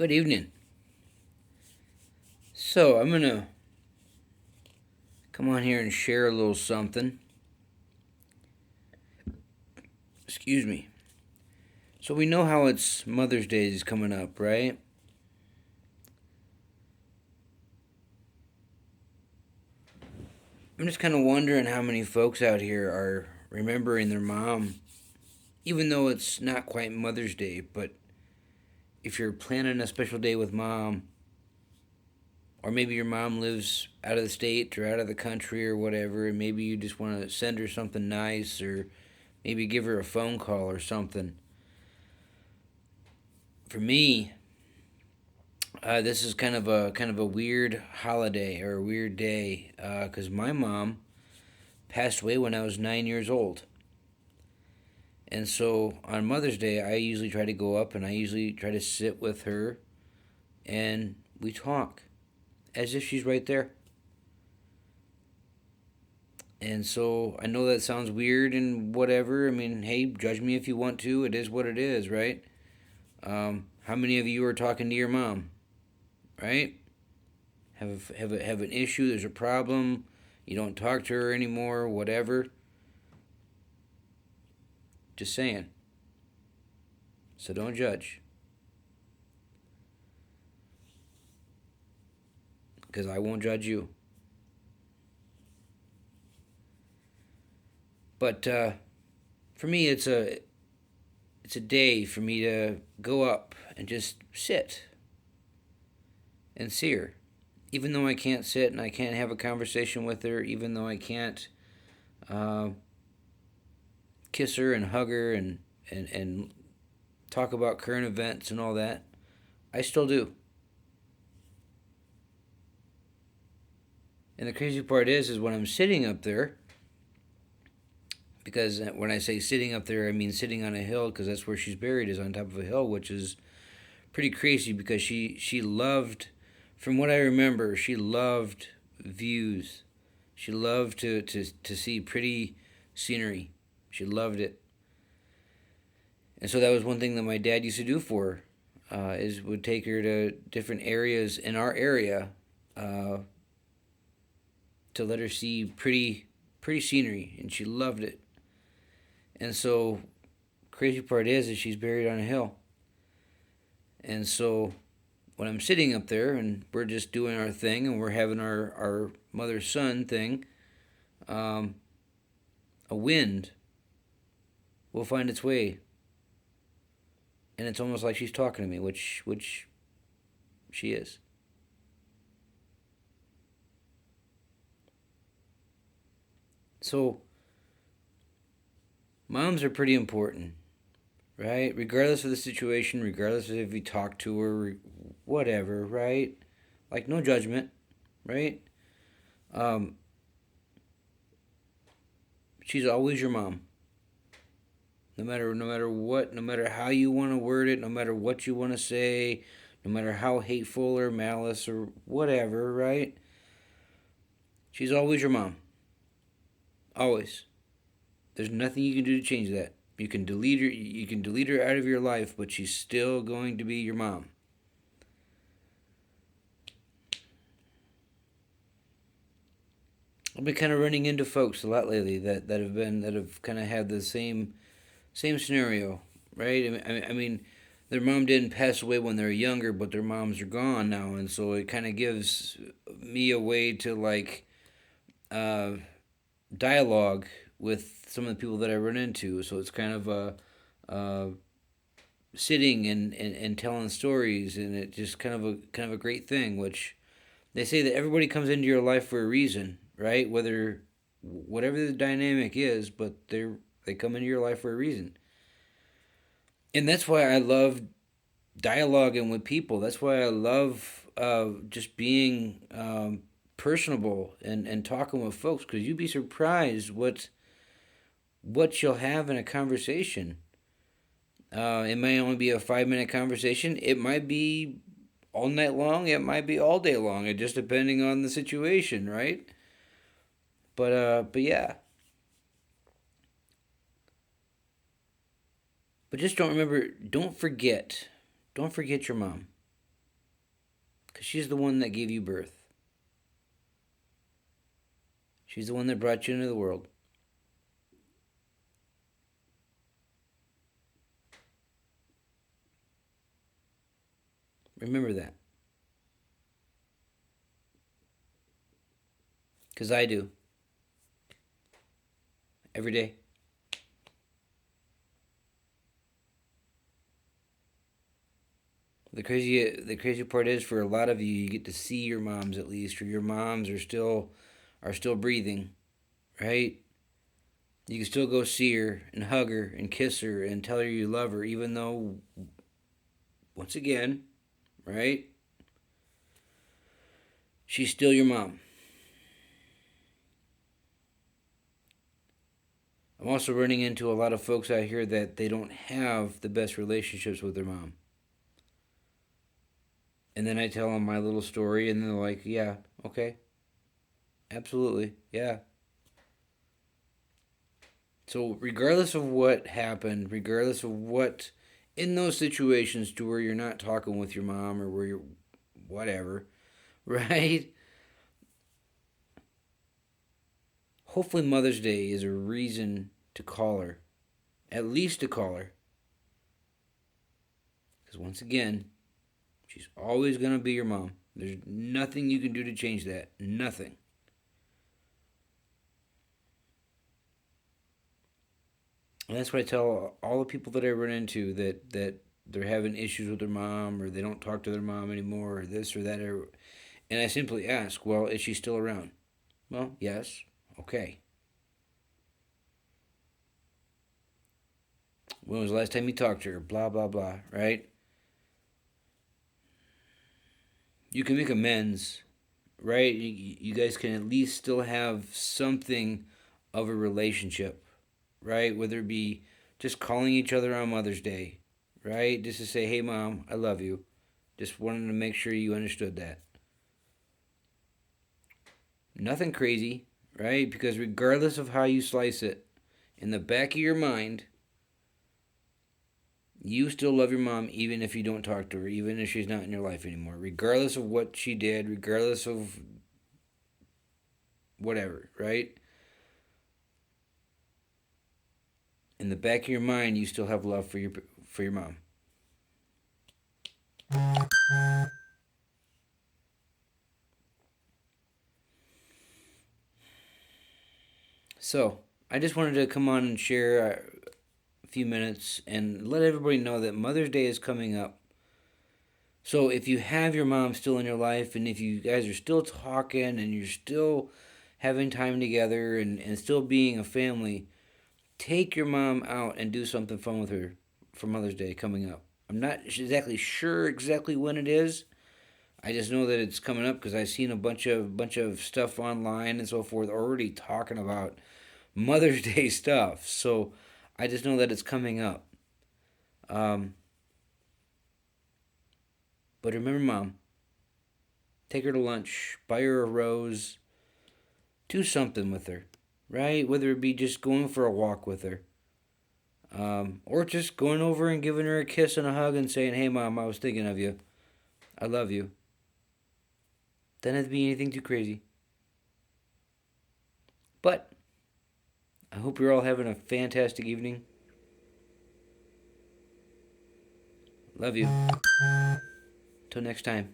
Good evening. So, I'm going to come on here and share a little something. Excuse me. So, we know how it's Mother's Day is coming up, right? I'm just kind of wondering how many folks out here are remembering their mom, even though it's not quite Mother's Day. But if you're planning a special day with mom, or maybe your mom lives out of the state or out of the country or whatever, and maybe you just want to send her something nice or maybe give her a phone call or something. For me, this is kind of a weird holiday or a weird day because my mom passed away when I was 9 years old, and so on Mother's Day I usually try to go up and I usually try to sit with her and we talk as if she's right there. And so I know that sounds weird and whatever. I mean, hey, judge me if you want to. It is what it is, right? How many of you are talking to your mom, right? Have an issue? There's a problem. You don't talk to her anymore. Whatever. Just saying. So don't judge, because I won't judge you. But for me, it's a day for me to go up and just sit and see her, even though I can't sit and I can't have a conversation with her, even though I can't uh, kiss her and hug her and talk about current events and all that. I still do. And the crazy part is when I'm sitting up there, because when I say sitting up there, I mean sitting on a hill, because that's where she's buried, is on top of a hill, which is pretty crazy because she loved, from what I remember, she loved views. She loved to see pretty scenery. She loved it. And so that was one thing that my dad used to do for her, is would take her to different areas in our area uh, to let her see pretty scenery, and she loved it. And so crazy part is she's buried on a hill. And so when I'm sitting up there and we're just doing our thing and we're having our mother son thing, um, a wind will find its way, and it's almost like she's talking to me, which she is. So moms are pretty important, right? Regardless of the situation, regardless of if you talk to her, whatever, right? Like no judgment, right? Um, she's always your mom. No matter what, no matter how you want to word it, no matter what you want to say, no matter how hateful or malice or whatever, right? She's always your mom. Always. There's nothing you can do to change that. You can delete her out of your life, but she's still going to be your mom. I've been kind of running into folks a lot lately that have kind of had the same scenario, right? I mean, their mom didn't pass away when they were younger, but their moms are gone now, and so it kind of gives me a way to like uh, dialogue with some of the people that I run into. So it's kind of a sitting and telling stories, and it just kind of a great thing. Which they say that everybody comes into your life for a reason, right? Whatever the dynamic is, but they come into your life for a reason, and that's why I love dialoguing with people. That's why I love just being personable and talking with folks, because you'd be surprised what you'll have in a conversation. It may only be a 5 minute conversation. It might be all night long. It might be all day long. It just depending on the situation, right? But yeah. But just don't remember. Don't forget. Don't forget your mom. Because she's the one that gave you birth. She's the one that brought you into the world. Remember that. Because I do. Every day. The crazy part is, for a lot of you, you get to see your moms at least, or your moms are still breathing, right? You can still go see her and hug her and kiss her and tell her you love her, even though, once again, right? She's still your mom. I'm also running into a lot of folks out here that they don't have the best relationships with their mom. And then I tell them my little story, and they're like, yeah, okay, absolutely, yeah. So, regardless of what happened, regardless of what, in those situations to where you're not talking with your mom or where you're whatever, right? Hopefully, Mother's Day is a reason to call her, at least to call her. Because once again, she's always going to be your mom. There's nothing you can do to change that. Nothing. And that's what I tell all the people that I run into that they're having issues with their mom, or they don't talk to their mom anymore, or this or that. And I simply ask, well, is she still around? Well, yes. Okay. When was the last time you talked to her? Blah, blah, blah, right? You can make amends, right? You guys can at least still have something of a relationship, right? Whether it be just calling each other on Mother's Day, right? Just to say, hey, Mom, I love you. Just wanted to make sure you understood that. Nothing crazy, right? Because regardless of how you slice it, in the back of your mind, you still love your mom even if you don't talk to her, even if she's not in your life anymore. Regardless of what she did, regardless of whatever, right? In the back of your mind, you still have love for your mom. So, I just wanted to come on and share a few minutes and let everybody know that Mother's Day is coming up. So, if you have your mom still in your life, and if you guys are still talking and you're still having time together and still being a family, take your mom out and do something fun with her for Mother's Day coming up. I'm not exactly sure exactly when it is. I just know that it's coming up because I've seen a bunch of stuff online and so forth already talking about Mother's Day stuff. So I just know that it's coming up. Um, but remember, Mom, take her to lunch, buy her a rose, do something with her, right? Whether it be just going for a walk with her, or just going over and giving her a kiss and a hug and saying, "Hey, Mom, I was thinking of you. I love you." Doesn't have to be anything too crazy. But I hope you're all having a fantastic evening. Love you. Till next time.